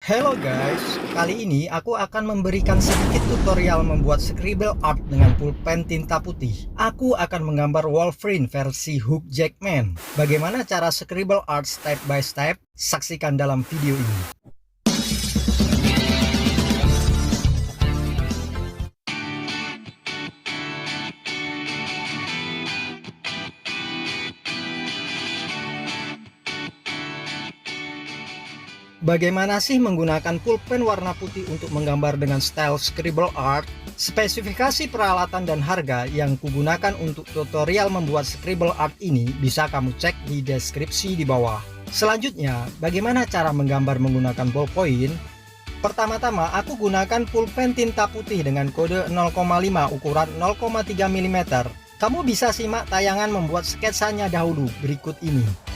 Halo guys, kali ini aku akan memberikan sedikit tutorial membuat scribble art dengan pulpen tinta putih. Aku akan menggambar Wolverine versi Hugh Jackman. Bagaimana cara scribble art step by step? Saksikan dalam video ini. Bagaimana sih menggunakan pulpen warna putih untuk menggambar dengan style scribble art? Spesifikasi peralatan dan harga yang kugunakan untuk tutorial membuat scribble art ini bisa kamu cek di deskripsi di bawah. Selanjutnya, bagaimana cara menggambar menggunakan ballpoint? Pertama-tama, aku gunakan pulpen tinta putih dengan kode 0,5 ukuran 0,3 mm. Kamu bisa simak tayangan membuat sketsanya dahulu berikut ini.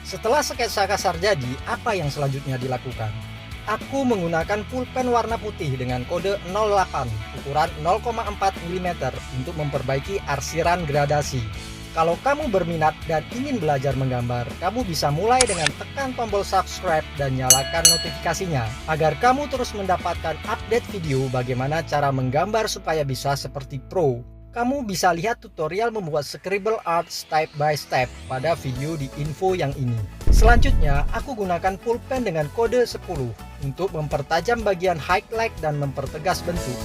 Setelah sketsa kasar jadi, apa yang selanjutnya dilakukan? Aku menggunakan pulpen warna putih dengan kode 08 ukuran 0,4 mm untuk memperbaiki arsiran gradasi. Kalau kamu berminat dan ingin belajar menggambar, kamu bisa mulai dengan tekan tombol subscribe dan nyalakan notifikasinya agar kamu terus mendapatkan update video bagaimana cara menggambar supaya bisa seperti pro. Kamu bisa lihat tutorial membuat scribble art step by step pada video di info yang ini. Selanjutnya, aku gunakan pulpen dengan kode 10 untuk mempertajam bagian highlight dan mempertegas bentuk.